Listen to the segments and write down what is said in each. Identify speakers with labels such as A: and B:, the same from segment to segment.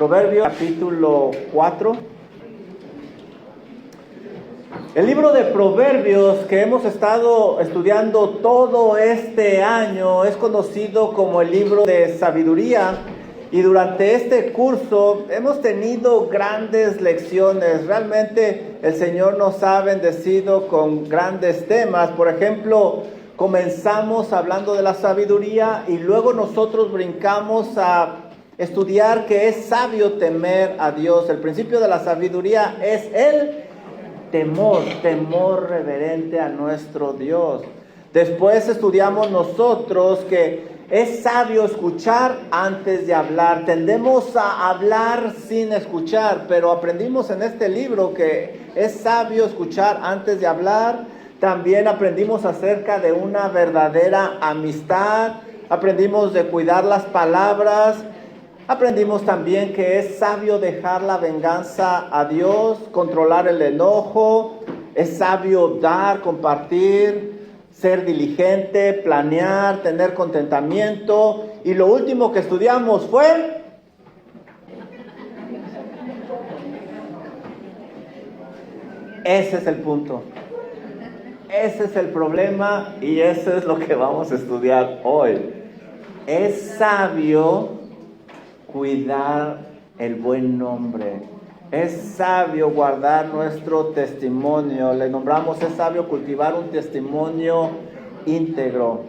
A: Proverbios capítulo 4. El libro de Proverbios que hemos estado estudiando todo este año es conocido como el libro de sabiduría, y durante este curso hemos tenido grandes lecciones. Realmente el Señor nos ha bendecido con grandes temas. Por ejemplo, comenzamos hablando de la sabiduría y luego nosotros brincamos a estudiar que es sabio temer a Dios. El principio de la sabiduría es el temor reverente a nuestro Dios. Después estudiamos nosotros que es sabio escuchar antes de hablar. Tendemos a hablar sin escuchar, pero aprendimos en este libro que es sabio escuchar antes de hablar. También aprendimos acerca de una verdadera amistad. Aprendimos de cuidar las palabras. Aprendimos también que es sabio dejar la venganza a Dios, controlar el enojo. Es sabio dar, compartir, ser diligente, planear, tener contentamiento. Y lo último que estudiamos fue ese es el punto. Ese es el problema y eso es lo que vamos a estudiar hoy. Es sabio cuidar el buen nombre. Es sabio guardar nuestro testimonio. Le nombramos, es sabio cultivar un testimonio íntegro.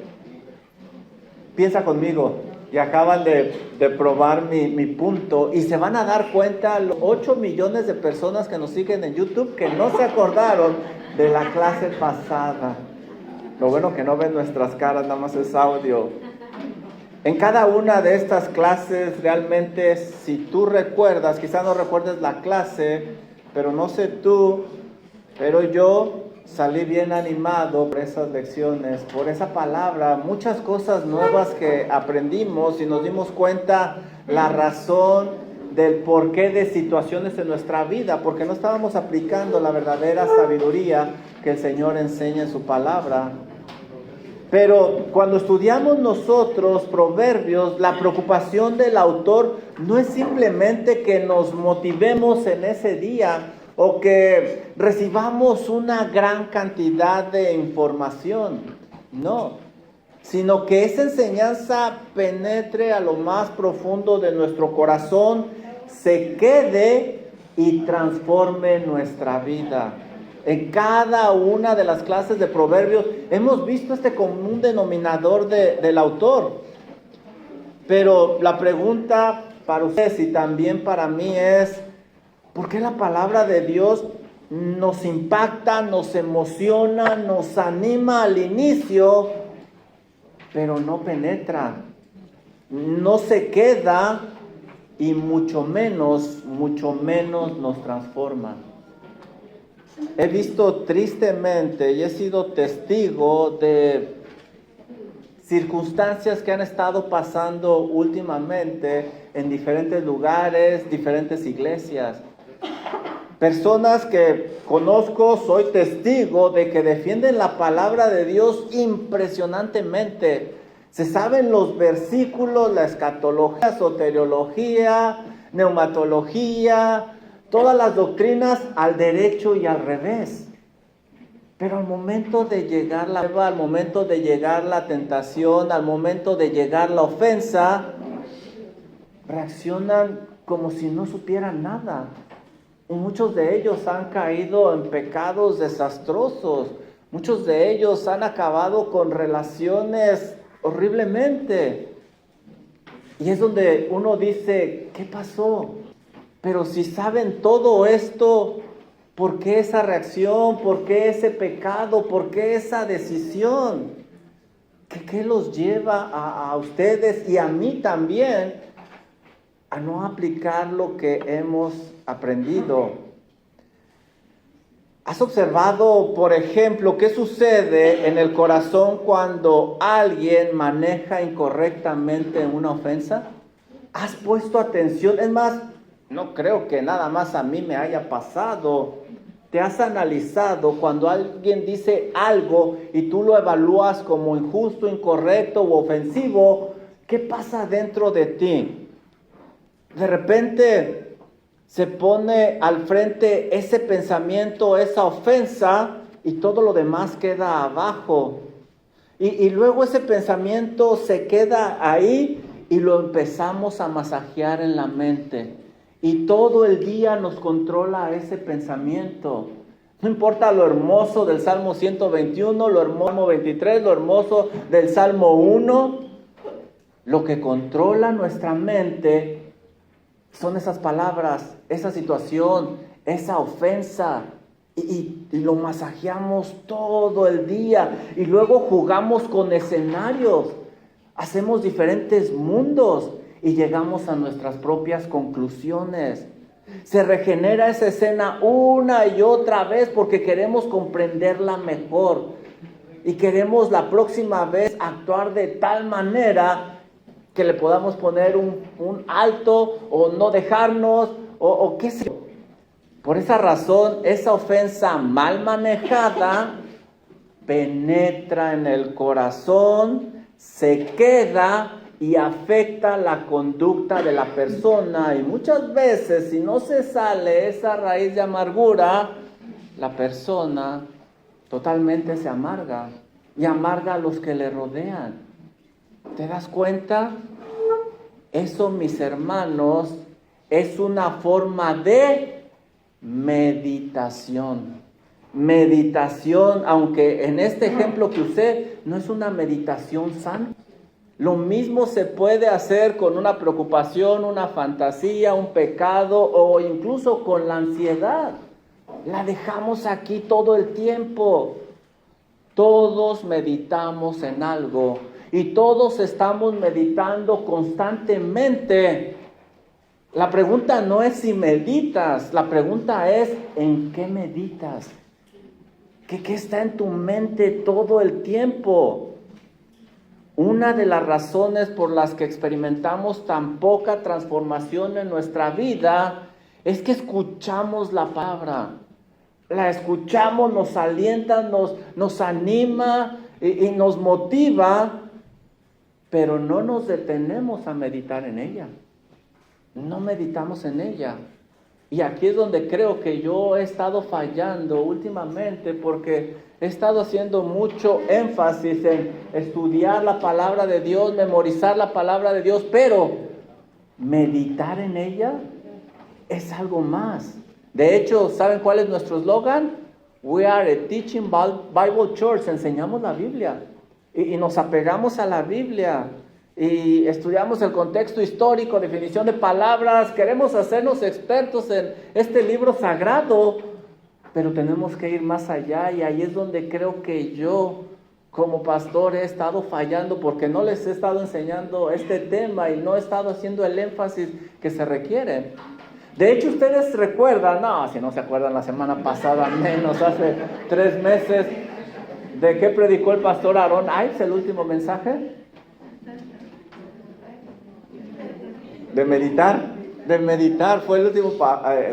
A: Piensa conmigo, y acaban de probar mi punto, y se van a dar cuenta los 8 millones de personas que nos siguen en YouTube que no se acordaron de la clase pasada. Lo bueno que no ven nuestras caras, nada más es audio. En cada una de estas clases, realmente, si tú recuerdas, quizás no recuerdes la clase, pero no sé tú, pero yo salí bien animado por esas lecciones, por esa palabra, muchas cosas nuevas que aprendimos y nos dimos cuenta la razón del porqué de situaciones en nuestra vida, porque no estábamos aplicando la verdadera sabiduría que el Señor enseña en su palabra. Pero cuando estudiamos nosotros Proverbios, la preocupación del autor no es simplemente que nos motivemos en ese día o que recibamos una gran cantidad de información, no, sino que esa enseñanza penetre a lo más profundo de nuestro corazón, se quede y transforme nuestra vida. En cada una de las clases de Proverbios hemos visto este común denominador del autor. Pero la pregunta para ustedes y también para mí es, ¿por qué la palabra de Dios nos impacta, nos emociona, nos anima al inicio, pero no penetra, no se queda y mucho menos nos transforma? He visto tristemente y he sido testigo de circunstancias que han estado pasando últimamente en diferentes lugares, diferentes iglesias. Personas que conozco, soy testigo de que defienden la palabra de Dios impresionantemente. Se saben los versículos, la escatología, soteriología, neumatología, todas las doctrinas al derecho y al revés. Pero al momento de llegar la prueba, al momento de llegar la tentación, al momento de llegar la ofensa, reaccionan como si no supieran nada. Y muchos de ellos han caído en pecados desastrosos. Muchos de ellos han acabado con relaciones horriblemente. Y es donde uno dice, ¿qué pasó? Pero si saben todo esto, ¿por qué esa reacción? ¿Por qué ese pecado? ¿Por qué esa decisión? ¿Qué los lleva a ustedes y a mí también a no aplicar lo que hemos aprendido? ¿Has observado, por ejemplo, qué sucede en el corazón cuando alguien maneja incorrectamente una ofensa? ¿Has puesto atención? Es más, no creo que nada más a mí me haya pasado. ¿Te has analizado cuando alguien dice algo y tú lo evalúas como injusto, incorrecto u ofensivo? ¿Qué pasa dentro de ti? De repente se pone al frente ese pensamiento, esa ofensa, y todo lo demás queda abajo. Y luego ese pensamiento se queda ahí y lo empezamos a masajear en la mente. Y todo el día nos controla ese pensamiento. No importa lo hermoso del Salmo 121, lo hermoso del Salmo 23, lo hermoso del Salmo 1. Lo que controla nuestra mente son esas palabras, esa situación, esa ofensa. Y lo masajeamos todo el día. Y luego jugamos con escenarios. Hacemos diferentes mundos y llegamos a nuestras propias conclusiones. Se regenera esa escena una y otra vez porque queremos comprenderla mejor. Y queremos la próxima vez actuar de tal manera que le podamos poner un alto o no dejarnos o qué sé yo. Por esa razón, esa ofensa mal manejada penetra en el corazón, se queda y afecta la conducta de la persona. Y muchas veces, si no se sale esa raíz de amargura, la persona totalmente se amarga y amarga a los que le rodean. ¿Te das cuenta? Eso, mis hermanos, es una forma de meditación. Meditación, aunque en este ejemplo que usé, no es una meditación santa. Lo mismo se puede hacer con una preocupación, una fantasía, un pecado o incluso con la ansiedad. La dejamos aquí todo el tiempo. Todos meditamos en algo y todos estamos meditando constantemente. La pregunta no es si meditas, la pregunta es ¿en qué meditas? ¿Qué está en tu mente todo el tiempo? Una de las razones por las que experimentamos tan poca transformación en nuestra vida es que escuchamos la palabra. La escuchamos, nos alienta, nos anima y nos motiva, pero no nos detenemos a meditar en ella. No meditamos en ella. Y aquí es donde creo que yo he estado fallando últimamente, porque he estado haciendo mucho énfasis en estudiar la palabra de Dios, memorizar la palabra de Dios, pero meditar en ella es algo más. De hecho, ¿saben cuál es nuestro eslogan? We are a teaching Bible church. Enseñamos la Biblia y nos apegamos a la Biblia. Y estudiamos el contexto histórico, definición de palabras. Queremos hacernos expertos en este libro sagrado, pero tenemos que ir más allá. Y ahí es donde creo que yo, como pastor, he estado fallando, porque no les he estado enseñando este tema y no he estado haciendo el énfasis que se requiere. De hecho, ustedes recuerdan, si no se acuerdan, la semana pasada, menos hace 3 meses, ¿de qué predicó el pastor Aaron Ives, el último mensaje? De meditar fue el último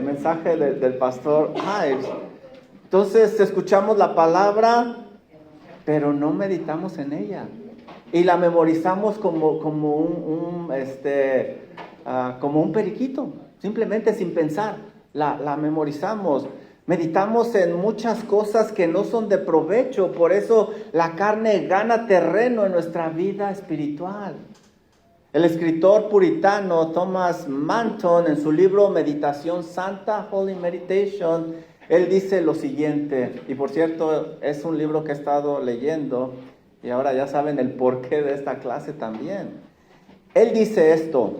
A: mensaje del pastor Ives. Entonces escuchamos la palabra, pero no meditamos en ella. Y la memorizamos como un periquito, simplemente sin pensar. La memorizamos. Meditamos en muchas cosas que no son de provecho. Por eso la carne gana terreno en nuestra vida espiritual. El escritor puritano Thomas Manton, en su libro Meditación Santa, Holy Meditation, él dice lo siguiente, y por cierto es un libro que he estado leyendo y ahora ya saben el porqué de esta clase también. Él dice esto: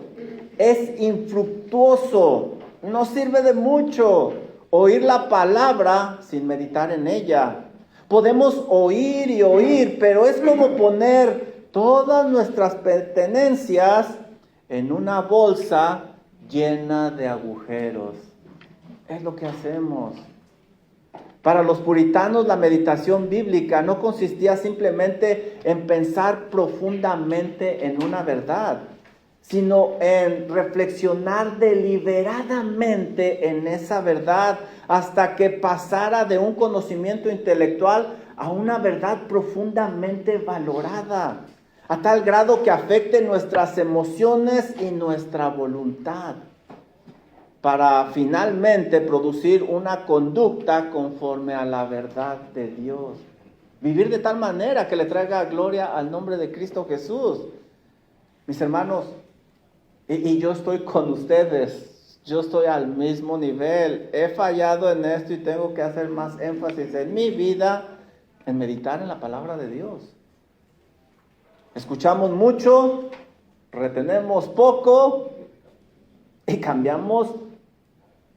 A: es infructuoso, no sirve de mucho oír la palabra sin meditar en ella. Podemos oír y oír, pero es como poner todas nuestras pertenencias en una bolsa llena de agujeros. Es lo que hacemos. Para los puritanos, la meditación bíblica no consistía simplemente en pensar profundamente en una verdad, sino en reflexionar deliberadamente en esa verdad hasta que pasara de un conocimiento intelectual a una verdad profundamente valorada, a tal grado que afecte nuestras emociones y nuestra voluntad. para finalmente producir una conducta conforme a la verdad de Dios. Vivir de tal manera que le traiga gloria al nombre de Cristo Jesús. Mis hermanos, y yo estoy con ustedes, yo estoy al mismo nivel. He fallado en esto y tengo que hacer más énfasis en mi vida, en meditar en la palabra de Dios. Escuchamos mucho, retenemos poco y cambiamos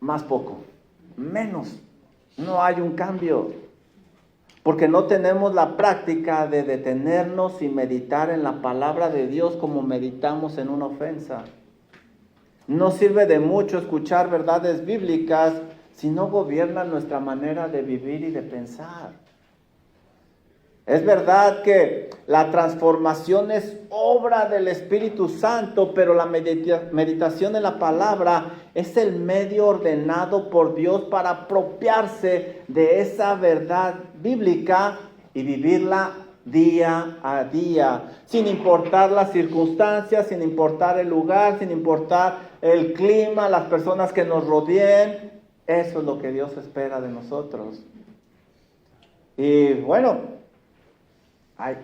A: más poco, menos. No hay un cambio, porque no tenemos la práctica de detenernos y meditar en la palabra de Dios como meditamos en una ofensa. No sirve de mucho escuchar verdades bíblicas si no gobiernan nuestra manera de vivir y de pensar. Es verdad que la transformación es obra del Espíritu Santo, pero la meditación en la palabra es el medio ordenado por Dios para apropiarse de esa verdad bíblica y vivirla día a día, sin importar las circunstancias, sin importar el lugar, sin importar el clima, las personas que nos rodeen. Eso es lo que Dios espera de nosotros. Y bueno,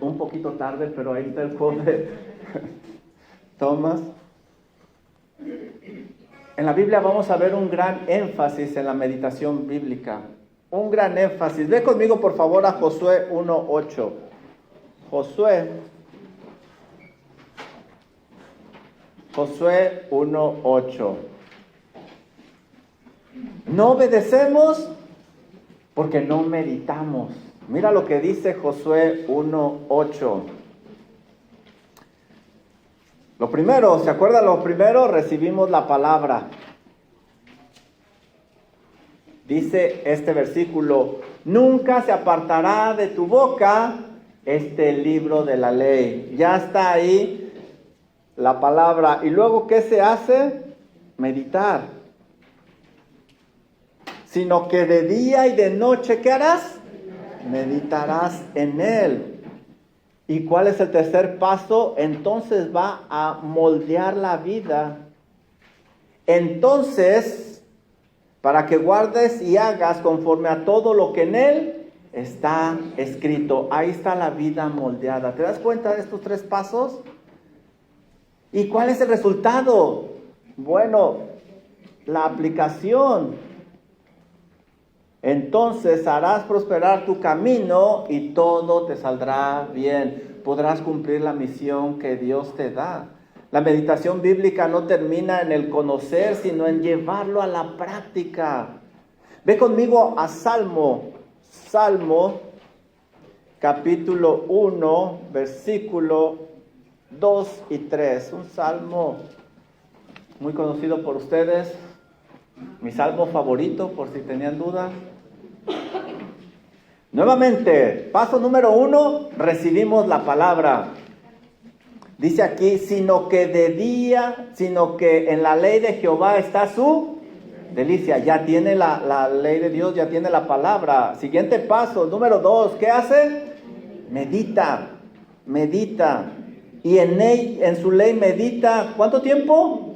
A: un poquito tarde, pero ahí está el pobre Tomás. En la Biblia vamos a ver un gran énfasis en la meditación bíblica. Un gran énfasis. Ve conmigo por favor a Josué 1:8. Josué 1:8. No obedecemos porque no meditamos. Mira lo que dice Josué 1:8. Lo primero, ¿se acuerdan? Lo primero, recibimos la palabra. Dice este versículo: nunca se apartará de tu boca este libro de la ley. Ya está ahí la palabra. Y luego, ¿qué se hace? Meditar. Sino que de día y de noche, ¿qué harás? Meditarás en él. ¿Y cuál es el tercer paso? Entonces va a moldear la vida. Entonces, para que guardes y hagas conforme a todo lo que en él está escrito. Ahí está la vida moldeada. ¿Te das cuenta de estos tres pasos? ¿Y cuál es el resultado? Bueno, la aplicación. Entonces harás prosperar tu camino y todo te saldrá bien. Podrás cumplir la misión que Dios te da. La meditación bíblica no termina en el conocer, sino en llevarlo a la práctica. Ve conmigo a Salmo capítulo 1, versículo 2 y 3. Un salmo muy conocido por ustedes. Mi salmo favorito, por si tenían dudas. Nuevamente, paso número 1, recibimos la palabra. Dice aquí, sino que en la ley de Jehová está su delicia. Ya tiene la ley de Dios, ya tiene la palabra. Siguiente paso, número 2, ¿qué hace? Medita. Y en su ley medita, ¿cuánto tiempo?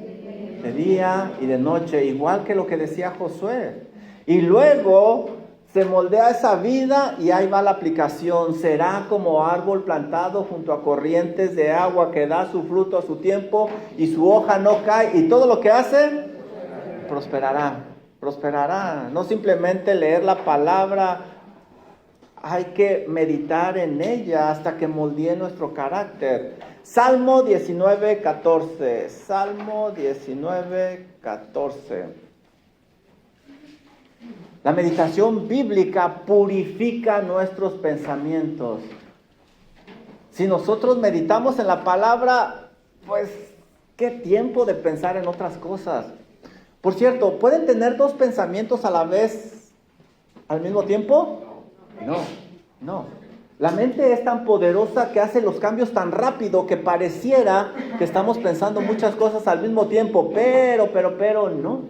A: De día y de noche, igual que lo que decía Josué. Y luego se moldea esa vida y ahí va la aplicación. Será como árbol plantado junto a corrientes de agua que da su fruto a su tiempo y su hoja no cae. Y todo lo que hace, prosperará. No simplemente leer la palabra, hay que meditar en ella hasta que moldee nuestro carácter. Salmo 19:14. Salmo 19:14. La meditación bíblica purifica nuestros pensamientos. Si nosotros meditamos en la palabra, pues, ¿qué tiempo de pensar en otras cosas? Por cierto, ¿pueden tener dos pensamientos a la vez al mismo tiempo? No. La mente es tan poderosa que hace los cambios tan rápido que pareciera que estamos pensando muchas cosas al mismo tiempo, pero no.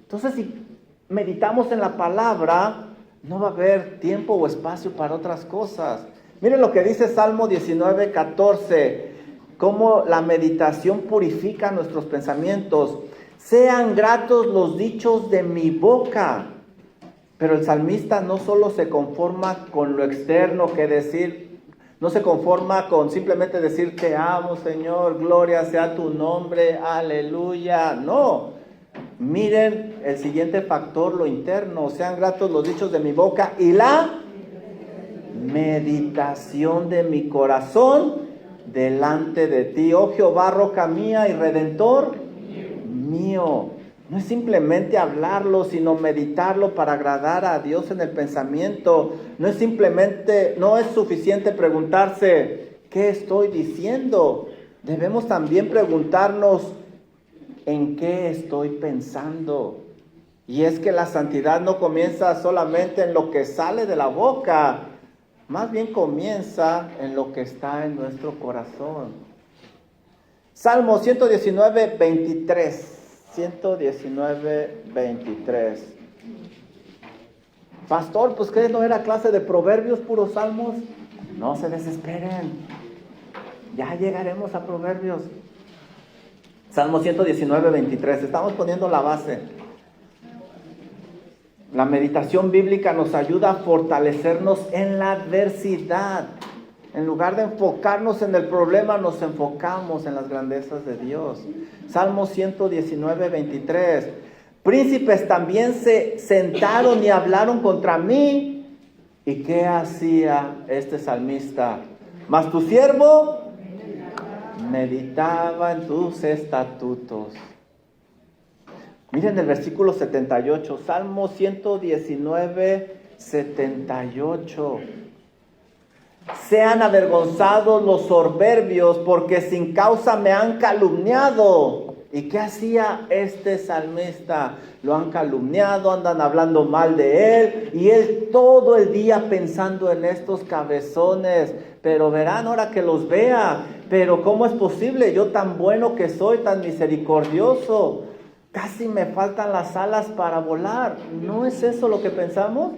A: Entonces, si meditamos en la palabra, no va a haber tiempo o espacio para otras cosas. Miren lo que dice Salmo 19:14, cómo la meditación purifica nuestros pensamientos. Sean gratos los dichos de mi boca. Pero el salmista no solo se conforma con lo externo, que decir, no se conforma con simplemente decir te amo, Señor, gloria sea tu nombre, aleluya. No, miren el siguiente factor, lo interno. Sean gratos los dichos de mi boca y la meditación de mi corazón delante de ti, oh Jehová, roca mía y redentor mío. No es simplemente hablarlo, sino meditarlo para agradar a Dios en el pensamiento. No es suficiente preguntarse, ¿qué estoy diciendo? Debemos también preguntarnos, ¿en qué estoy pensando? Y es que la santidad no comienza solamente en lo que sale de la boca, más bien comienza en lo que está en nuestro corazón. Salmo 119, 23. 119, 23. Pastor, pues ¿qué no era clase de proverbios, puros salmos? No se desesperen. Ya llegaremos a proverbios. Salmo 119, 23. Estamos poniendo la base. La meditación bíblica nos ayuda a fortalecernos en la adversidad. En lugar de enfocarnos en el problema, nos enfocamos en las grandezas de Dios. Salmo 119, 23. Príncipes también se sentaron y hablaron contra mí. ¿Y qué hacía este salmista? Mas tu siervo meditaba en tus estatutos. Miren el versículo 78. Salmo 119, 78. Sean avergonzados los soberbios, porque sin causa me han calumniado. ¿Y qué hacía este salmista? Lo han calumniado, andan hablando mal de él, y él todo el día pensando en estos cabezones. Pero verán ahora que los vea, pero ¿cómo es posible? Yo tan bueno que soy, tan misericordioso, casi me faltan las alas para volar. ¿No es eso lo que pensamos?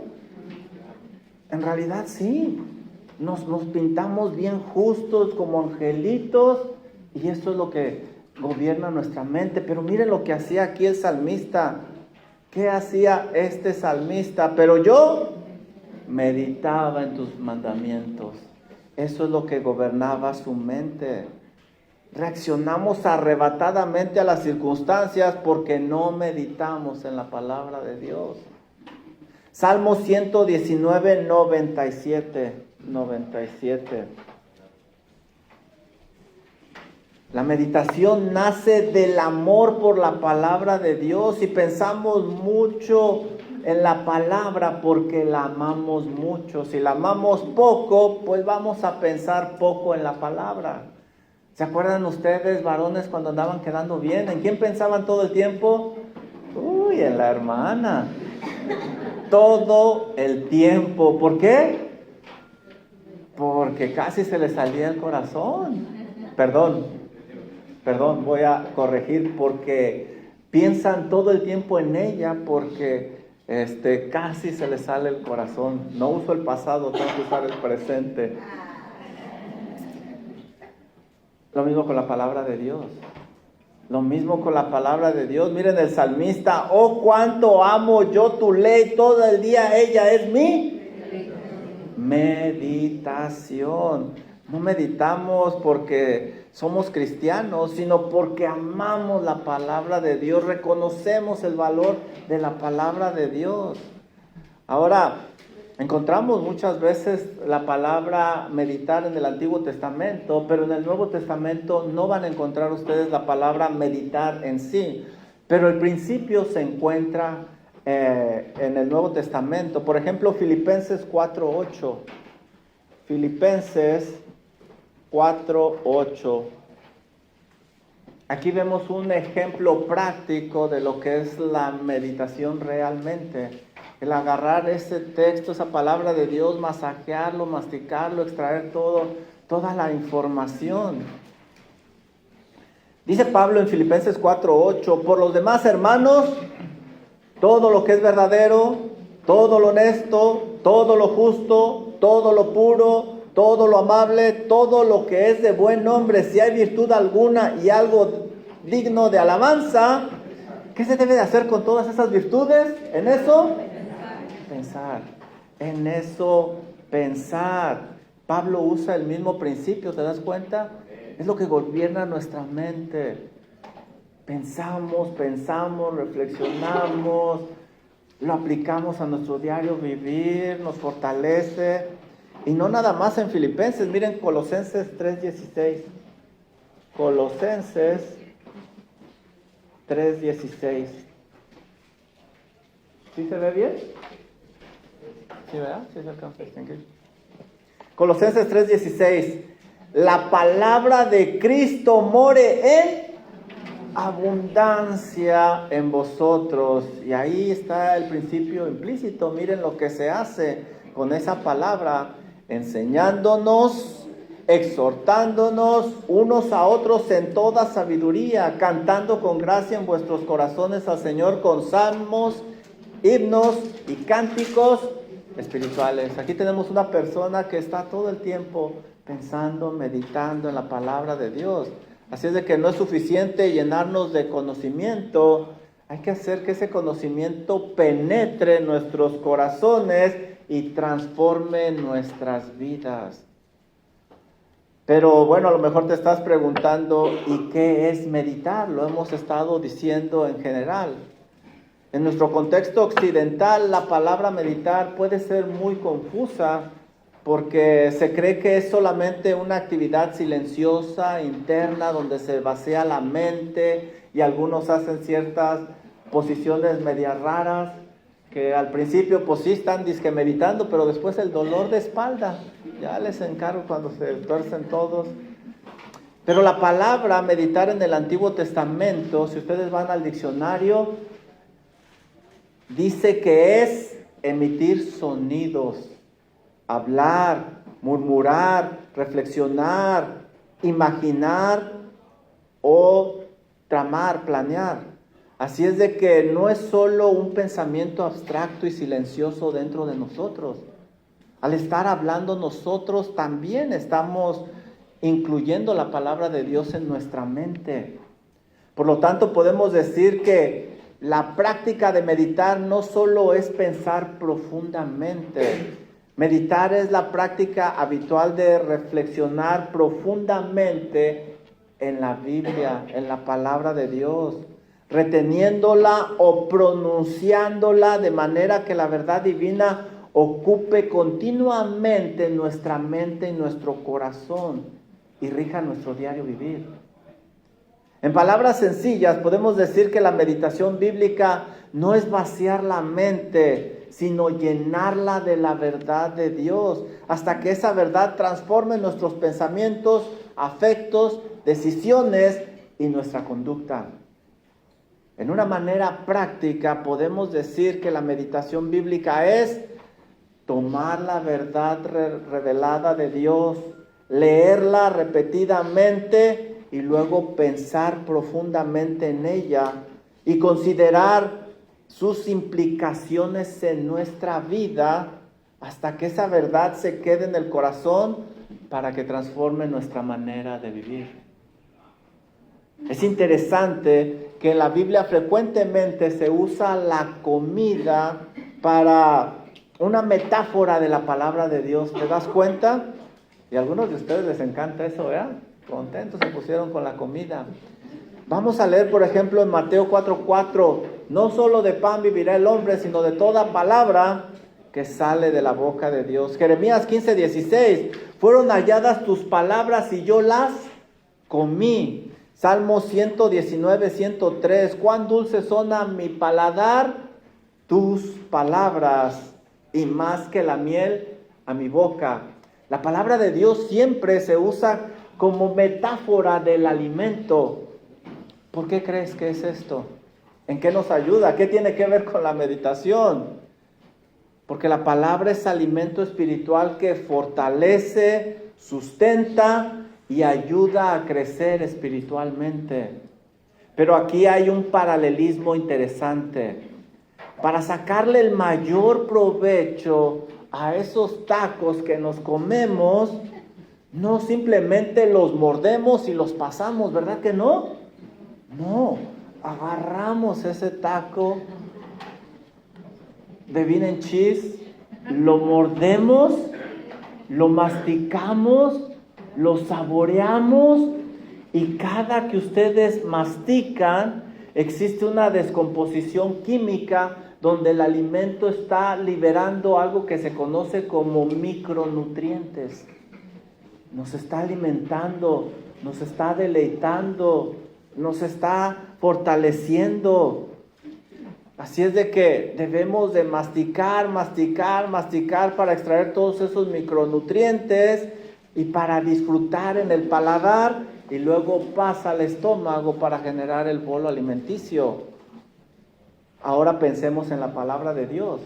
A: En realidad sí. Nos pintamos bien justos como angelitos y eso es lo que gobierna nuestra mente. Pero miren lo que hacía aquí el salmista. ¿Qué hacía este salmista? Pero yo meditaba en tus mandamientos. Eso es lo que gobernaba su mente. Reaccionamos arrebatadamente a las circunstancias porque no meditamos en la palabra de Dios. Salmo 119, 97. La meditación nace del amor por la palabra de Dios y pensamos mucho en la palabra porque la amamos mucho. Si la amamos poco, pues vamos a pensar poco en la palabra. ¿Se acuerdan ustedes, varones, cuando andaban quedando bien? ¿En quién pensaban todo el tiempo? Uy, en la hermana. Todo el tiempo. ¿Por qué? Porque casi se les salía el corazón. Perdón, voy a corregir, porque piensan todo el tiempo en ella, porque casi se les sale el corazón. No uso el pasado, tengo que usar el presente. Lo mismo con la palabra de Dios. Lo mismo con la palabra de Dios. Miren el salmista: oh, cuánto amo yo tu ley, todo el día ella es mi meditación. No meditamos porque somos cristianos, sino porque amamos la palabra de Dios, reconocemos el valor de la palabra de Dios. Ahora, encontramos muchas veces la palabra meditar en el Antiguo Testamento, pero en el Nuevo Testamento no van a encontrar ustedes la palabra meditar en sí, pero el principio se encuentra en el Nuevo Testamento. Por ejemplo, Filipenses 4:8. Filipenses 4:8. Aquí vemos un ejemplo práctico de lo que es la meditación realmente. El agarrar ese texto, esa palabra de Dios, masajearlo, masticarlo, extraer toda la información. Dice Pablo en Filipenses 4:8: por los demás, hermanos, todo lo que es verdadero, todo lo honesto, todo lo justo, todo lo puro, todo lo amable, todo lo que es de buen nombre, si hay virtud alguna y algo digno de alabanza, ¿Qué se debe de hacer con todas esas virtudes? En eso, pensar. En eso, pensar. Pablo usa el mismo principio, ¿te das cuenta? Es lo que gobierna nuestra mente. Pensamos, reflexionamos, lo aplicamos a nuestro diario vivir, nos fortalece. Y no nada más en Filipenses, miren Colosenses 3:16. Colosenses 3:16. ¿Sí se ve bien? ¿Sí, verdad? ¿Sí se alcanza a distinguir? Colosenses 3:16. La palabra de Cristo more en abundancia en vosotros. Y ahí está el principio implícito. Miren lo que se hace con esa palabra, enseñándonos, exhortándonos unos a otros en toda sabiduría, cantando con gracia en vuestros corazones al Señor con salmos, himnos y cánticos espirituales. Aquí tenemos una persona que está todo el tiempo pensando, meditando en la palabra de Dios. Así es de que no es suficiente llenarnos de conocimiento, hay que hacer que ese conocimiento penetre en nuestros corazones y transforme nuestras vidas. Pero bueno, a lo mejor te estás preguntando, ¿y qué es meditar? Lo hemos estado diciendo en general. En nuestro contexto occidental, la palabra meditar puede ser muy confusa porque se cree que es solamente una actividad silenciosa, interna, donde se vacía la mente y algunos hacen ciertas posiciones medias raras, que al principio pues sí están disque meditando, pero después el dolor de espalda, ya les encargo cuando se tuercen todos. Pero la palabra meditar en el Antiguo Testamento, si ustedes van al diccionario, dice que es emitir sonidos, hablar, murmurar, reflexionar, imaginar o tramar, planear. Así es de que no es solo un pensamiento abstracto y silencioso dentro de nosotros. Al estar hablando nosotros también estamos incluyendo la palabra de Dios en nuestra mente. Por lo tanto, podemos decir que la práctica de meditar no solo es pensar profundamente. Meditar es la práctica habitual de reflexionar profundamente en la Biblia, en la palabra de Dios, reteniéndola o pronunciándola de manera que la verdad divina ocupe continuamente nuestra mente y nuestro corazón y rija nuestro diario vivir. En palabras sencillas, podemos decir que la meditación bíblica no es vaciar la mente, sino llenarla de la verdad de Dios, hasta que esa verdad transforme nuestros pensamientos, afectos, decisiones y nuestra conducta. En una manera práctica, podemos decir que la meditación bíblica es tomar la verdad revelada de Dios, leerla repetidamente y luego pensar profundamente en ella y considerar sus implicaciones en nuestra vida hasta que esa verdad se quede en el corazón para que transforme nuestra manera de vivir. Es interesante que en la Biblia frecuentemente se usa la comida para una metáfora de la palabra de Dios. ¿Te das cuenta? Y a algunos de ustedes les encanta eso, ¿verdad? Contentos se pusieron con la comida. Vamos a leer, por ejemplo, en Mateo 4:4. No solo de pan vivirá el hombre, sino de toda palabra que sale de la boca de Dios. Jeremías 15:16. Fueron halladas tus palabras y yo las comí. Salmo 119:103. Cuán dulces son a mi paladar tus palabras, y más que la miel a mi boca. La palabra de Dios siempre se usa como metáfora del alimento. ¿Por qué crees que es esto? ¿En qué nos ayuda? ¿Qué tiene que ver con la meditación? Porque la palabra es alimento espiritual que fortalece, sustenta y ayuda a crecer espiritualmente. Pero aquí hay un paralelismo interesante. Para sacarle el mayor provecho a esos tacos que nos comemos, no simplemente los mordemos y los pasamos, ¿verdad que no? No, agarramos ese taco de bean and cheese, lo mordemos, lo masticamos, lo saboreamos, y cada que ustedes mastican, existe una descomposición química donde el alimento está liberando algo que se conoce como micronutrientes. Nos está alimentando, nos está deleitando, nos está fortaleciendo. Así es de que debemos de masticar para extraer todos esos micronutrientes y para disfrutar en el paladar, y luego pasa al estómago para generar el bolo alimenticio. Ahora pensemos en la palabra de Dios.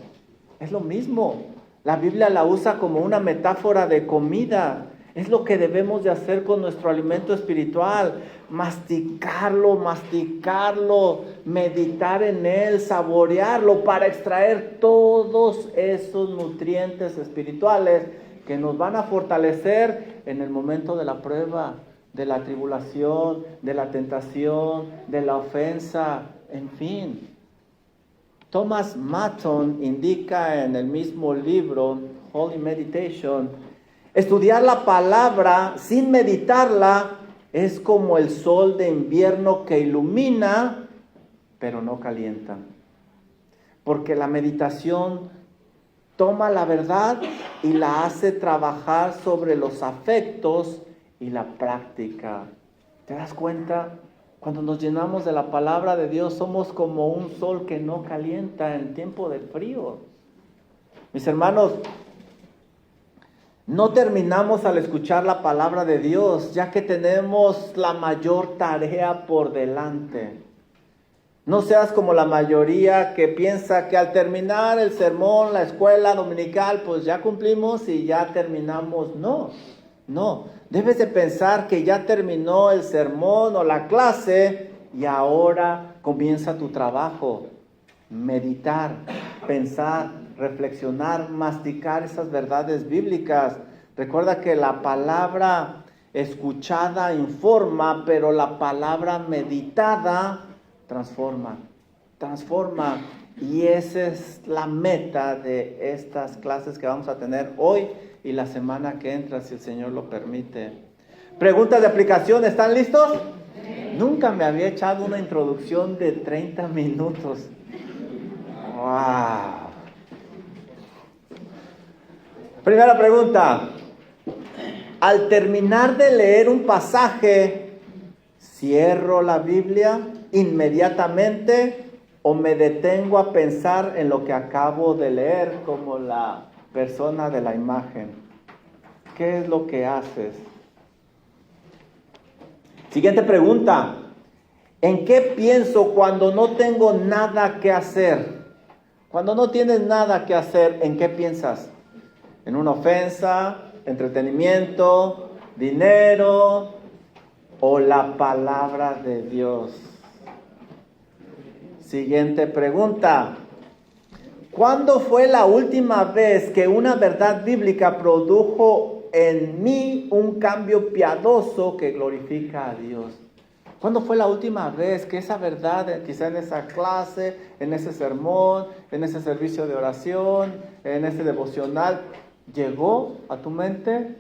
A: Es lo mismo. La Biblia la usa como una metáfora de comida. Es lo que debemos de hacer con nuestro alimento espiritual. Masticarlo, meditar en él, saborearlo para extraer todos esos nutrientes espirituales que nos van a fortalecer en el momento de la prueba, de la tribulación, de la tentación, de la ofensa, en fin. Thomas Merton indica en el mismo libro, Holy Meditation, estudiar la palabra sin meditarla es como el sol de invierno que ilumina, pero no calienta. Porque la meditación toma la verdad y la hace trabajar sobre los afectos y la práctica. ¿Te das cuenta? Cuando nos llenamos de la palabra de Dios, somos como un sol que no calienta en tiempo de frío. Mis hermanos, no terminamos al escuchar la palabra de Dios, ya que tenemos la mayor tarea por delante. No seas como la mayoría que piensa que al terminar el sermón, la escuela dominical, pues ya cumplimos y ya terminamos. No, debes de pensar que ya terminó el sermón o la clase y ahora comienza tu trabajo. Meditar, pensar, reflexionar, masticar esas verdades bíblicas. Recuerda que la palabra escuchada informa, pero la palabra meditada transforma. Y esa es la meta de estas clases que vamos a tener hoy y la semana que entra, si el Señor lo permite. Preguntas de aplicación, ¿están listos? Sí. Nunca me había echado una introducción de 30 minutos. ¡Wow! Primera pregunta. Al terminar de leer un pasaje, ¿cierro la Biblia inmediatamente o me detengo a pensar en lo que acabo de leer, como la persona de la imagen? ¿Qué es lo que haces? Siguiente pregunta. ¿En qué pienso cuando no tengo nada que hacer? Cuando no tienes nada que hacer, ¿en qué piensas? ¿En una ofensa, entretenimiento, dinero o la palabra de Dios? Siguiente pregunta. ¿Cuándo fue la última vez que una verdad bíblica produjo en mí un cambio piadoso que glorifica a Dios? ¿Cuándo fue la última vez que esa verdad, quizá en esa clase, en ese sermón, en ese servicio de oración, en ese devocional, llegó a tu mente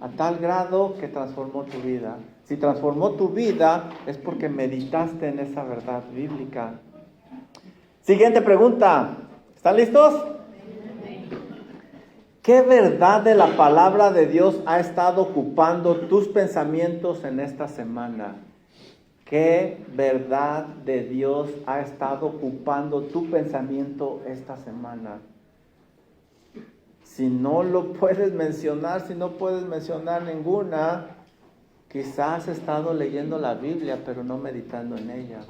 A: a tal grado que transformó tu vida? Si transformó tu vida es porque meditaste en esa verdad bíblica. Siguiente pregunta. ¿Están listos? ¿Qué verdad de la palabra de Dios ha estado ocupando tus pensamientos en esta semana? ¿Qué verdad de Dios ha estado ocupando tu pensamiento esta semana? Si no lo puedes mencionar, si no puedes mencionar ninguna, quizás has estado leyendo la Biblia, pero no meditando en ella.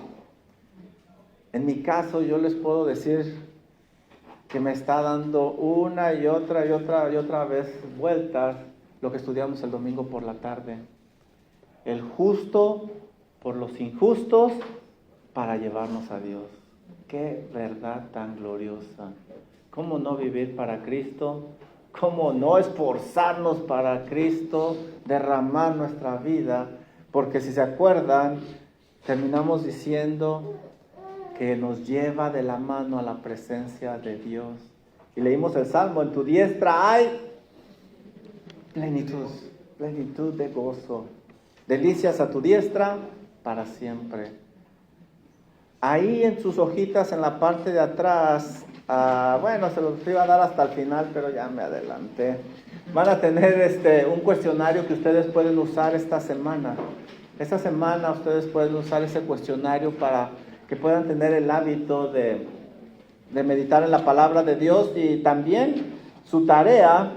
A: En mi caso, yo les puedo decir que me está dando una y otra vez vueltas lo que estudiamos el domingo por la tarde. El justo por los injustos para llevarnos a Dios. Qué verdad tan gloriosa. ¿Cómo no vivir para Cristo? ¿Cómo no esforzarnos para Cristo? Derramar nuestra vida. Porque si se acuerdan, terminamos diciendo que nos lleva de la mano a la presencia de Dios. Y leímos el Salmo, en tu diestra hay plenitud, plenitud de gozo. Delicias a tu diestra para siempre. Ahí en sus hojitas, en la parte de atrás, se los iba a dar hasta el final, pero ya me adelanté. Van a tener un cuestionario que ustedes pueden usar esta semana. Esta semana ustedes pueden usar ese cuestionario para que puedan tener el hábito de meditar en la palabra de Dios. Y también su tarea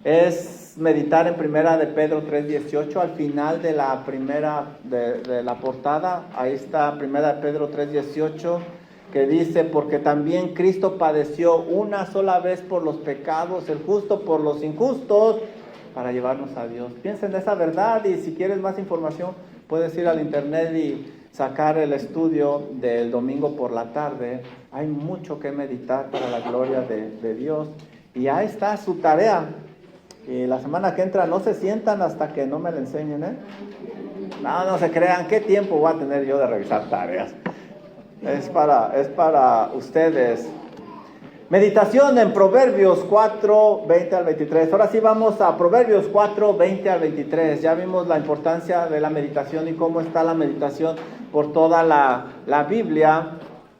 A: es meditar en Primera de Pedro 3:18, al final de la primera de la portada. Ahí está Primera de Pedro 3:18, que dice: porque también Cristo padeció una sola vez por los pecados, el justo por los injustos, para llevarnos a Dios. Piensa en esa verdad, y si quieres más información puedes ir al internet y sacar el estudio del domingo por la tarde. Hay mucho que meditar para la gloria de Dios, y ahí está su tarea. Y la semana que entra no se sientan hasta que no me la enseñen, ¿eh? No se crean, ¿qué tiempo voy a tener yo de revisar tareas? Es para ustedes. Meditación en Proverbios 4, 20 al 23. Ahora sí vamos a Proverbios 4, 20 al 23. Ya vimos la importancia de la meditación y cómo está la meditación por toda la Biblia.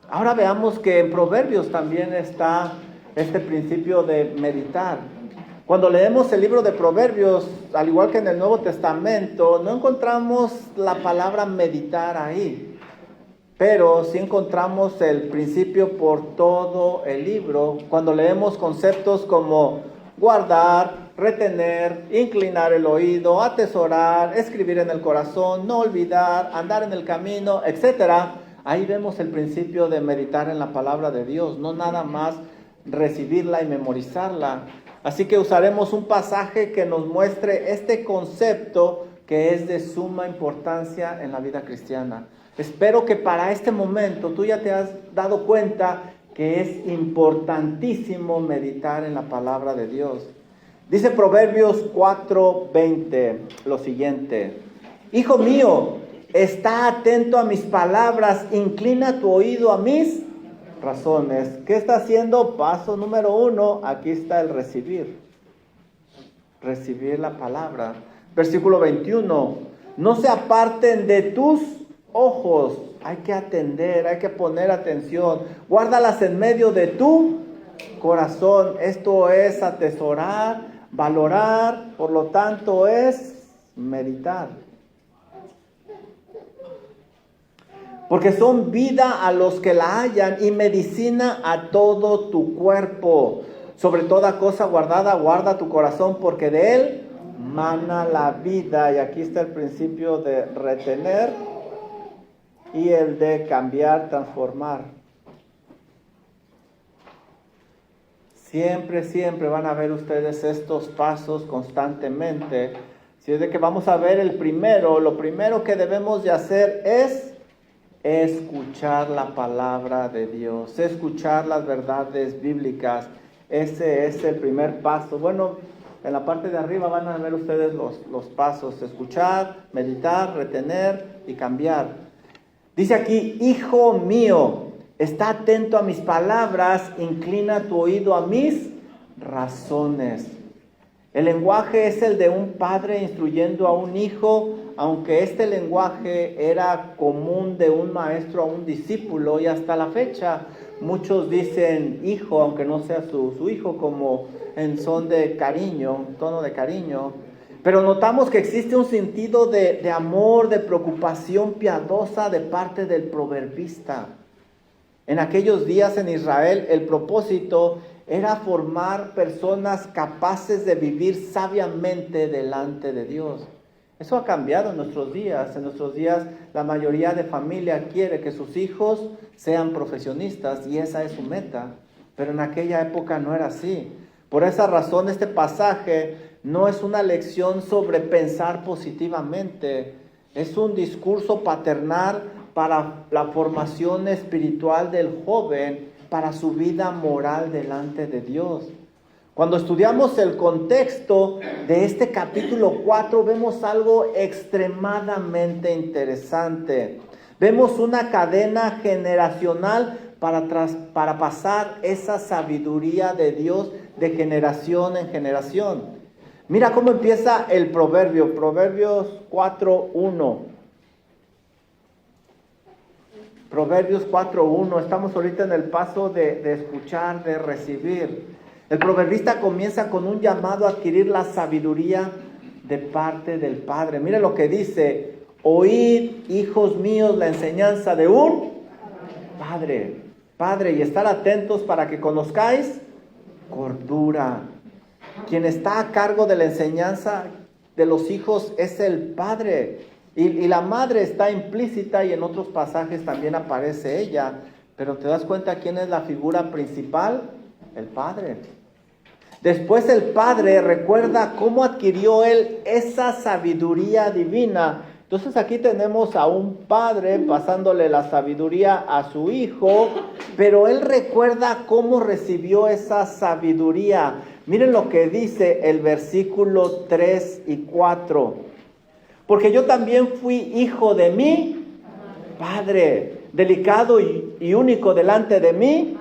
A: Ahora veamos que en Proverbios también está este principio de meditar. Cuando leemos el libro de Proverbios, al igual que en el Nuevo Testamento, no encontramos la palabra meditar ahí, pero sí encontramos el principio por todo el libro. Cuando leemos conceptos como guardar, retener, inclinar el oído, atesorar, escribir en el corazón, no olvidar, andar en el camino, etc., ahí vemos el principio de meditar en la palabra de Dios, no nada más recibirla y memorizarla. Así que usaremos un pasaje que nos muestre este concepto que es de suma importancia en la vida cristiana. Espero que para este momento tú ya te has dado cuenta que es importantísimo meditar en la palabra de Dios. Dice Proverbios 4:20 lo siguiente: hijo mío, está atento a mis palabras, inclina tu oído a mis razones. ¿Qué está haciendo? Paso número 1, aquí está el recibir la palabra. Versículo 21, no se aparten de tus ojos. Hay que atender, hay que poner atención. Guárdalas en medio de tu corazón. Esto es atesorar, valorar, por lo tanto es meditar. Porque son vida a los que la hallan y medicina a todo tu cuerpo. Sobre toda cosa guardada, guarda tu corazón, porque de él mana la vida. Y aquí está el principio de retener y el de cambiar, transformar. Siempre van a ver ustedes estos pasos constantemente. Si es de que vamos a ver lo primero que debemos de hacer es escuchar la palabra de Dios, escuchar las verdades bíblicas. Ese es el primer paso. Bueno, en la parte de arriba van a ver ustedes los pasos: escuchar, meditar, retener y cambiar. Dice aquí: hijo mío, está atento a mis palabras, inclina tu oído a mis razones. El lenguaje es el de un padre instruyendo a un hijo, aunque este lenguaje era común de un maestro a un discípulo, y hasta la fecha muchos dicen hijo, aunque no sea su hijo, como en son de cariño, tono de cariño. Pero notamos que existe un sentido de amor, de preocupación piadosa de parte del proverbista. En aquellos días en Israel, el propósito era formar personas capaces de vivir sabiamente delante de Dios. Eso ha cambiado en nuestros días. En nuestros días la mayoría de familia quiere que sus hijos sean profesionistas y esa es su meta. Pero en aquella época no era así. Por esa razón este pasaje no es una lección sobre pensar positivamente. Es un discurso paternal para la formación espiritual del joven, para su vida moral delante de Dios. Cuando estudiamos el contexto de este capítulo 4, vemos algo extremadamente interesante. Vemos una cadena generacional para pasar esa sabiduría de Dios de generación en generación. Mira cómo empieza el proverbio, Proverbios 4:1. Proverbios 4:1, estamos ahorita en el paso de escuchar, de recibir. El proverbista comienza con un llamado a adquirir la sabiduría de parte del Padre. Mire lo que dice: oíd, hijos míos, la enseñanza de un Padre. Padre, y estar atentos para que conozcáis cordura. Quien está a cargo de la enseñanza de los hijos es el Padre. Y la madre está implícita y en otros pasajes también aparece ella. Pero ¿te das cuenta quién es la figura principal? El Padre. Después el Padre recuerda cómo adquirió él esa sabiduría divina. Entonces aquí tenemos a un padre pasándole la sabiduría a su hijo, pero él recuerda cómo recibió esa sabiduría. Miren lo que dice el versículo 3 y 4. Porque yo también fui hijo de mi padre, delicado y único delante de mi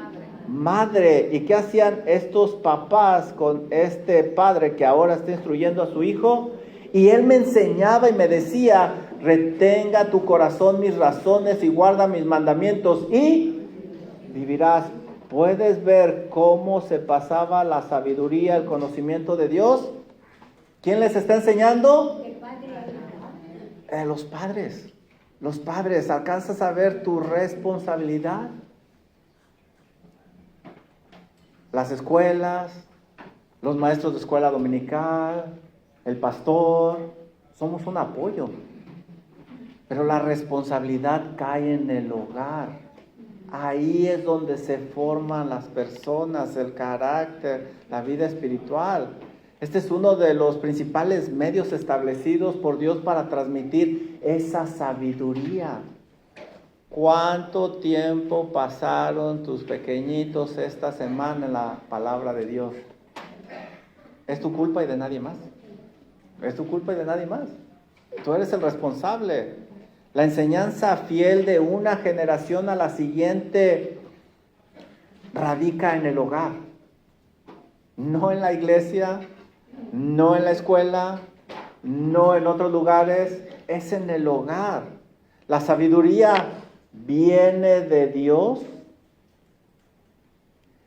A: madre. ¿Y qué hacían estos papás con este padre que ahora está instruyendo a su hijo? Y él me enseñaba y me decía: retenga tu corazón mis razones y guarda mis mandamientos y vivirás. ¿Puedes ver cómo se pasaba la sabiduría, el conocimiento de Dios? ¿Quién les está enseñando?
B: El Padre.
A: Los padres. Los padres. ¿Alcanzas a ver tu responsabilidad? Las escuelas, los maestros de escuela dominical, el pastor, somos un apoyo. Pero la responsabilidad cae en el hogar. Ahí es donde se forman las personas, el carácter, la vida espiritual. Este es uno de los principales medios establecidos por Dios para transmitir esa sabiduría. ¿Cuánto tiempo pasaron tus pequeñitos esta semana en la palabra de Dios? ¿Es tu culpa y de nadie más? Es tu culpa y de nadie más. Tú eres el responsable. La enseñanza fiel de una generación a la siguiente radica en el hogar. No en la iglesia, no en la escuela, no en otros lugares. Es en el hogar. La sabiduría viene de Dios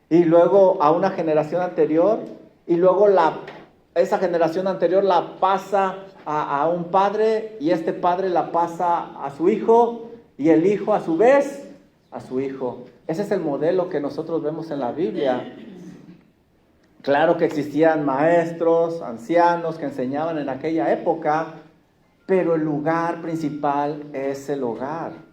A: y luego a una generación anterior y luego esa generación anterior la pasa a un padre y este padre la pasa a su hijo y el hijo a su vez a su hijo. Ese es el modelo que nosotros vemos en la Biblia. Claro que existían maestros, ancianos que enseñaban en aquella época, pero el lugar principal es el hogar.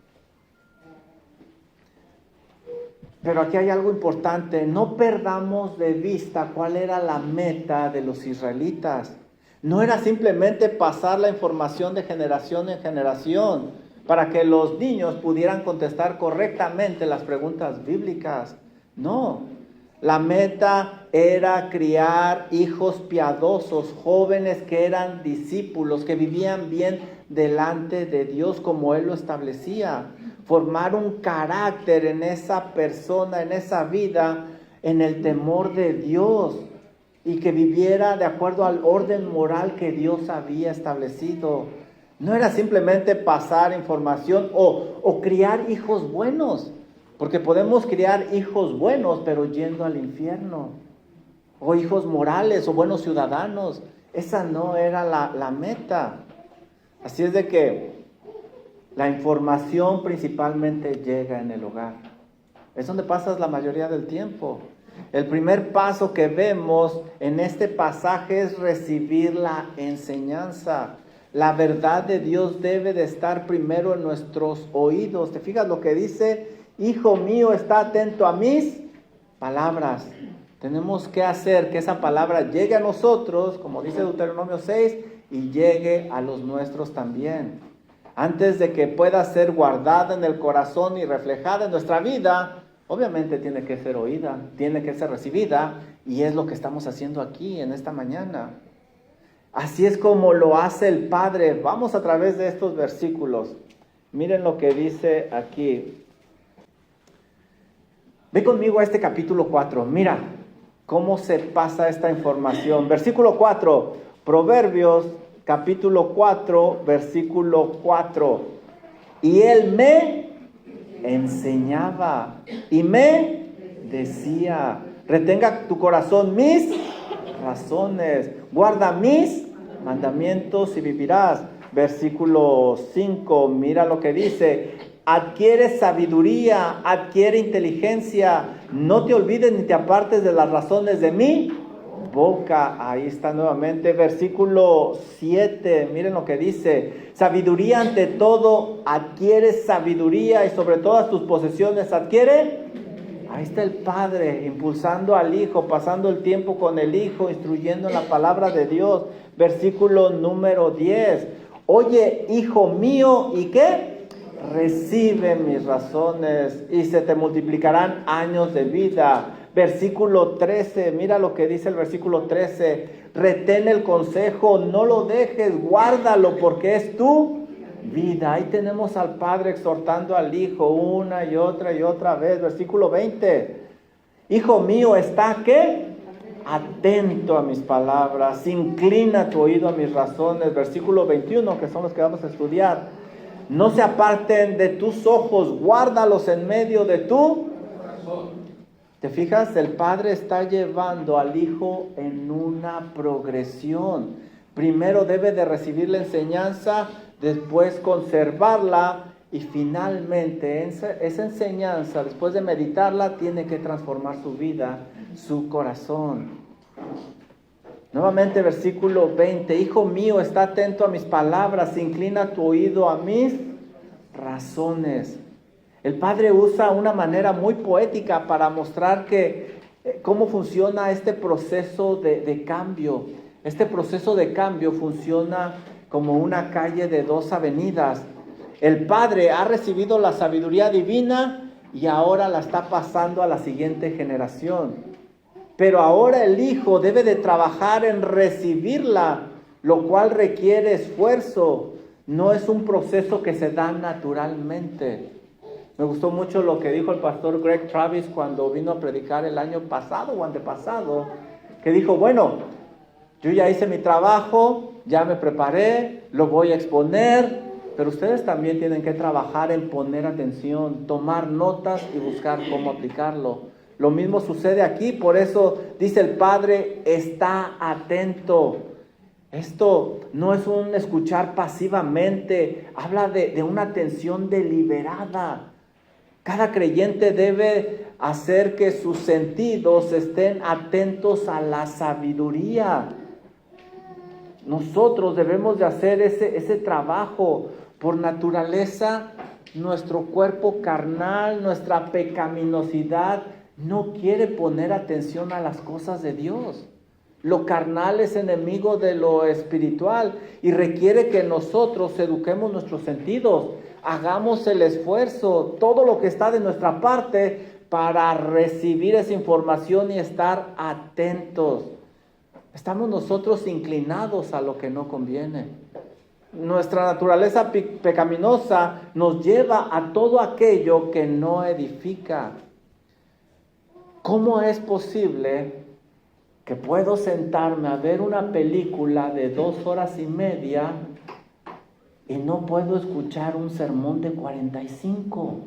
A: Pero aquí hay algo importante, no perdamos de vista cuál era la meta de los israelitas. No era simplemente pasar la información de generación en generación para que los niños pudieran contestar correctamente las preguntas bíblicas. No, la meta era criar hijos piadosos, jóvenes que eran discípulos, que vivían bien delante de Dios como Él lo establecía. Formar un carácter en esa persona, en esa vida, en el temor de Dios y que viviera de acuerdo al orden moral que Dios había establecido. No era simplemente pasar información o criar hijos buenos, porque podemos criar hijos buenos pero yendo al infierno, o hijos morales o buenos ciudadanos. Esa no era la meta. Así es de que la información principalmente llega en el hogar. Es donde pasas la mayoría del tiempo. El primer paso que vemos en este pasaje es recibir la enseñanza. La verdad de Dios debe de estar primero en nuestros oídos. ¿Te fijas lo que dice? Hijo mío, está atento a mis palabras. Tenemos que hacer que esa palabra llegue a nosotros, como dice Deuteronomio 6, y llegue a los nuestros también. Antes de que pueda ser guardada en el corazón y reflejada en nuestra vida, Obviamente tiene que ser oída, tiene que ser recibida, y es lo que estamos haciendo aquí en esta mañana. Así es como lo hace el Padre. Vamos a través de estos versículos. Miren lo que dice aquí. Ve conmigo a este capítulo 4. Mira cómo se pasa esta información. Versículo 4. Proverbios capítulo 4, versículo 4. Y él me enseñaba y me decía: retenga tu corazón mis razones, guarda mis mandamientos y vivirás. Versículo 5, mira lo que dice: adquiere sabiduría, adquiere inteligencia, no te olvides ni te apartes de las razones de mi boca. Ahí está nuevamente. Versículo 7, miren lo que dice: sabiduría ante todo, adquiere sabiduría, y sobre todas tus posesiones adquiere. Ahí está el Padre impulsando al Hijo, pasando el tiempo con el Hijo, instruyendo en la palabra de Dios. Versículo número 10. Oye, hijo mío, ¿y qué? Recibe mis razones y se te multiplicarán años de vida. Versículo 13, mira lo que dice el versículo 13. Retén el consejo, no lo dejes, guárdalo, porque es tu vida. Ahí tenemos al Padre exhortando al Hijo una y otra vez. Versículo 20. Hijo mío, ¿está qué? Atento a mis palabras, inclina tu oído a mis razones. Versículo 21, que son los que vamos a estudiar. No se aparten de tus ojos, guárdalos en medio de tu corazón. ¿Te fijas? El Padre está llevando al Hijo en una progresión. Primero debe de recibir la enseñanza, después conservarla, y finalmente esa enseñanza, después de meditarla, tiene que transformar su vida, su corazón. Nuevamente versículo 20. Hijo mío, está atento a mis palabras, inclina tu oído a mis razones. El Padre usa una manera muy poética para mostrar cómo funciona este proceso de cambio. Este proceso de cambio funciona como una calle de dos avenidas. El Padre ha recibido la sabiduría divina y ahora la está pasando a la siguiente generación. Pero ahora el Hijo debe de trabajar en recibirla, lo cual requiere esfuerzo. No es un proceso que se da naturalmente. Me gustó mucho lo que dijo el pastor Greg Travis cuando vino a predicar el año pasado o antepasado, que dijo: bueno, yo ya hice mi trabajo, ya me preparé, lo voy a exponer, pero ustedes también tienen que trabajar en poner atención, tomar notas y buscar cómo aplicarlo. Lo mismo sucede aquí, por eso dice el Padre: está atento. Esto no es un escuchar pasivamente, habla de una atención deliberada. Cada creyente debe hacer que sus sentidos estén atentos a la sabiduría. Nosotros debemos de hacer ese trabajo. Por naturaleza, nuestro cuerpo carnal, nuestra pecaminosidad, no quiere poner atención a las cosas de Dios. Lo carnal es enemigo de lo espiritual y requiere que nosotros eduquemos nuestros sentidos, hagamos el esfuerzo, todo lo que está de nuestra parte para recibir esa información y estar atentos. Estamos nosotros inclinados a lo que no conviene. Nuestra naturaleza pecaminosa nos lleva a todo aquello que no edifica. ¿Cómo es posible que puedo sentarme a ver una película de 2 horas y media y no puedo escuchar un sermón de 45?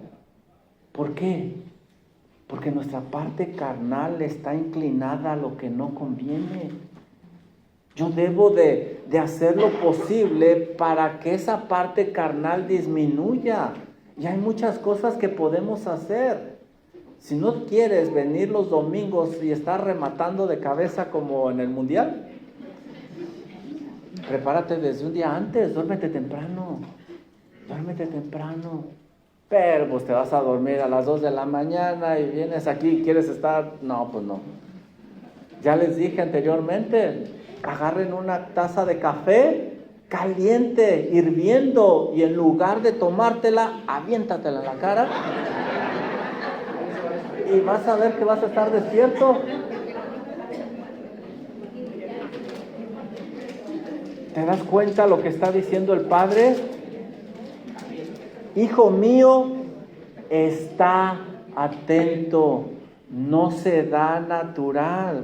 A: ¿Por qué? Porque nuestra parte carnal está inclinada a lo que no conviene. Yo debo de hacer lo posible para que esa parte carnal disminuya. Y hay muchas cosas que podemos hacer. Si no quieres venir los domingos y estar rematando de cabeza como en el mundial, prepárate desde un día antes, duérmete temprano. Pero pues te vas a dormir a las 2 de la mañana y vienes aquí y quieres estar. No, pues no. Ya les dije anteriormente, agarren una taza de café caliente, hirviendo, y en lugar de tomártela, aviéntatela en la cara. y vas a ver que vas a estar despierto. ¿Te das cuenta lo que está diciendo el Padre? Hijo mío, está atento, no se da natural.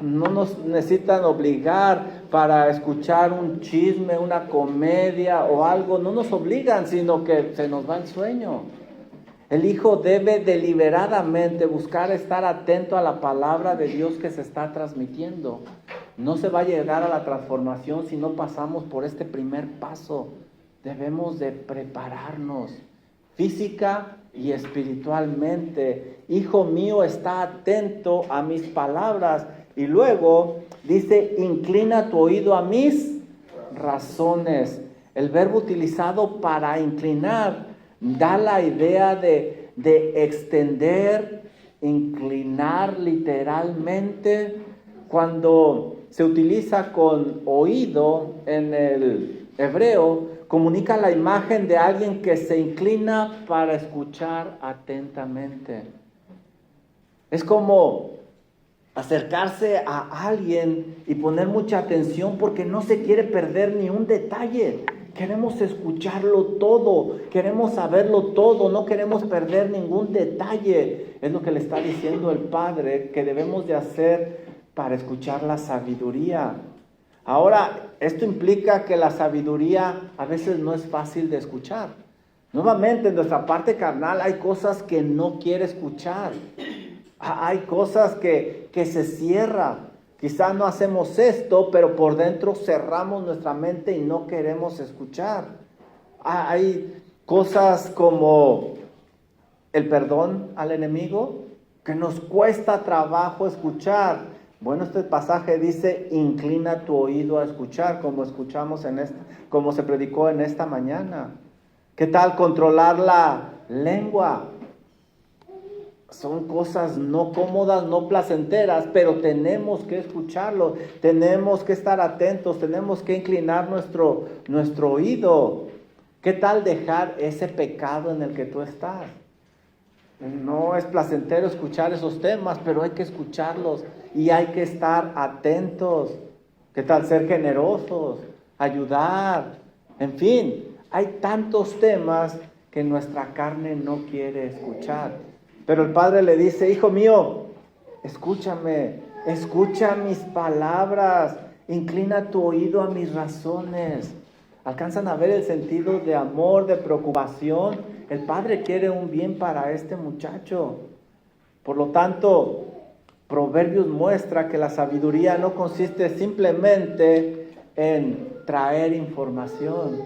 A: No nos necesitan obligar para escuchar un chisme, una comedia o algo. No nos obligan, sino que se nos va el sueño. El hijo debe deliberadamente buscar estar atento a la palabra de Dios que se está transmitiendo. No se va a llegar a la transformación si no pasamos por este primer paso. Debemos de prepararnos física y espiritualmente. Hijo mío, está atento a mis palabras. Y luego dice, inclina tu oído a mis razones. El verbo utilizado para inclinar da la idea de extender, inclinar literalmente. Cuando se utiliza con oído en el hebreo, comunica la imagen de alguien que se inclina para escuchar atentamente. Es como acercarse a alguien y poner mucha atención porque no se quiere perder ni un detalle. Queremos escucharlo todo, queremos saberlo todo, no queremos perder ningún detalle. Es lo que le está diciendo el Padre que debemos de hacer para escuchar la sabiduría. Ahora, esto implica que la sabiduría a veces no es fácil de escuchar. Nuevamente, en nuestra parte carnal hay cosas que no quiere escuchar. Hay cosas que se cierran. Quizás no hacemos esto, pero por dentro cerramos nuestra mente y no queremos escuchar. Hay cosas como el perdón al enemigo que nos cuesta trabajo escuchar. Bueno, este pasaje dice, inclina tu oído a escuchar, como escuchamos como se predicó en esta mañana. ¿Qué tal controlar la lengua? Son cosas no cómodas, no placenteras, pero tenemos que escucharlo, tenemos que estar atentos, tenemos que inclinar nuestro oído. ¿Qué tal dejar ese pecado en el que tú estás? No es placentero escuchar esos temas, pero hay que escucharlos y hay que estar atentos. ¿Qué tal ser generosos, ayudar? En fin, hay tantos temas que nuestra carne no quiere escuchar. Pero el Padre le dice, hijo mío, escúchame, escucha mis palabras, inclina tu oído a mis razones. ¿Alcanzan a ver el sentido de amor, de preocupación? El Padre quiere un bien para este muchacho. Por lo tanto, Proverbios muestra que la sabiduría no consiste simplemente en traer información.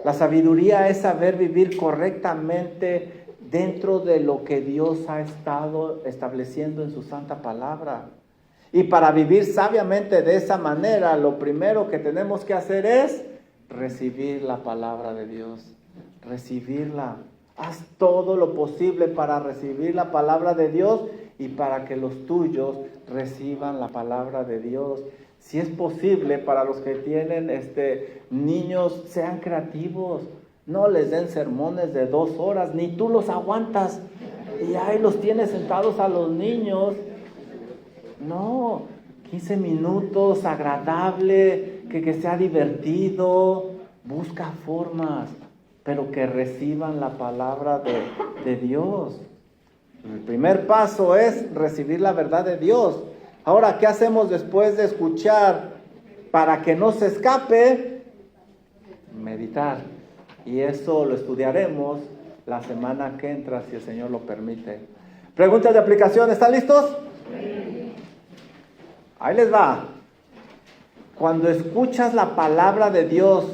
A: La sabiduría es saber vivir correctamente dentro de lo que Dios ha estado estableciendo en su santa palabra. Y para vivir sabiamente de esa manera, lo primero que tenemos que hacer es recibir la palabra de Dios, recibirla. Haz todo lo posible para recibir la palabra de Dios y para que los tuyos reciban la palabra de Dios. Si es posible, para los que tienen niños, sean creativos. No les den sermones de 2 horas, ni tú los aguantas. Y ahí los tienes sentados a los niños. No, 15 minutos, agradable, que sea divertido. Busca formas, pero que reciban la palabra de Dios. El primer paso es recibir la verdad de Dios. Ahora, ¿qué hacemos después de escuchar? Para que no se escape, meditar. Y eso lo estudiaremos la semana que entra, si el Señor lo permite. ¿Preguntas de aplicación? ¿Están listos? Sí. Ahí les va. Cuando escuchas la palabra de Dios,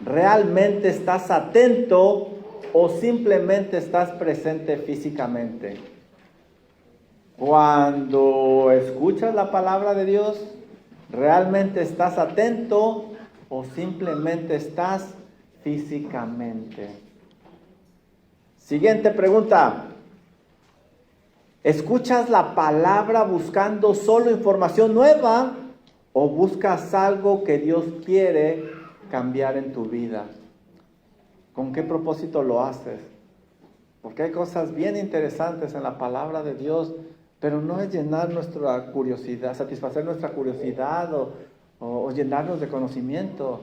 A: ¿realmente estás atento o simplemente estás presente físicamente? Cuando escuchas la palabra de Dios, ¿realmente estás atento o simplemente estás físicamente? Siguiente pregunta. ¿Escuchas la palabra buscando solo información nueva o buscas algo que Dios quiere cambiar en tu vida? ¿Con qué propósito lo haces? Porque hay cosas bien interesantes en la palabra de Dios, pero no es llenar nuestra curiosidad, satisfacer nuestra curiosidad o llenarnos de conocimiento.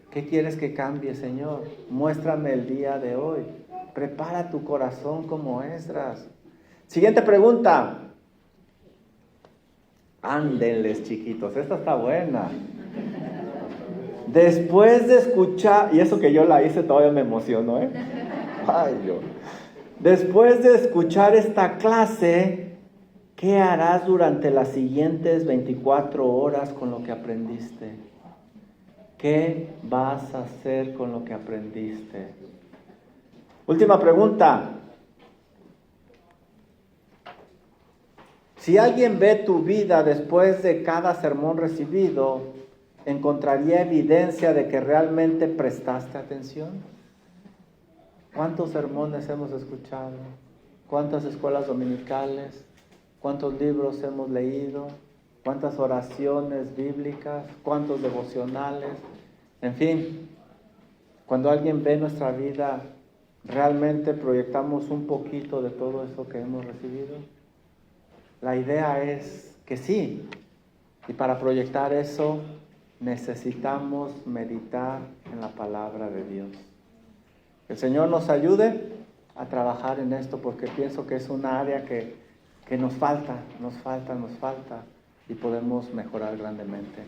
A: ¿Qué quieres que cambie, Señor? Muéstrame el día de hoy. Prepara tu corazón como Esdras. Siguiente pregunta. Ándenles, chiquitos, esta está buena. Después de escuchar, y eso que yo la hice todavía me emocionó, Ay, yo. Después de escuchar esta clase, ¿qué harás durante las siguientes 24 horas con lo que aprendiste? ¿Qué vas a hacer con lo que aprendiste? Última pregunta. Si alguien ve tu vida después de cada sermón recibido, ¿encontraría evidencia de que realmente prestaste atención? ¿Cuántos sermones hemos escuchado? ¿Cuántas escuelas dominicales? ¿Cuántos libros hemos leído? ¿Cuántas oraciones bíblicas? ¿Cuántos devocionales? En fin, cuando alguien ve nuestra vida, ¿realmente proyectamos un poquito de todo eso que hemos recibido? La idea es que sí, y para proyectar eso necesitamos meditar en la palabra de Dios. Que el Señor nos ayude a trabajar en esto, porque pienso que es un área que nos falta y podemos mejorar grandemente.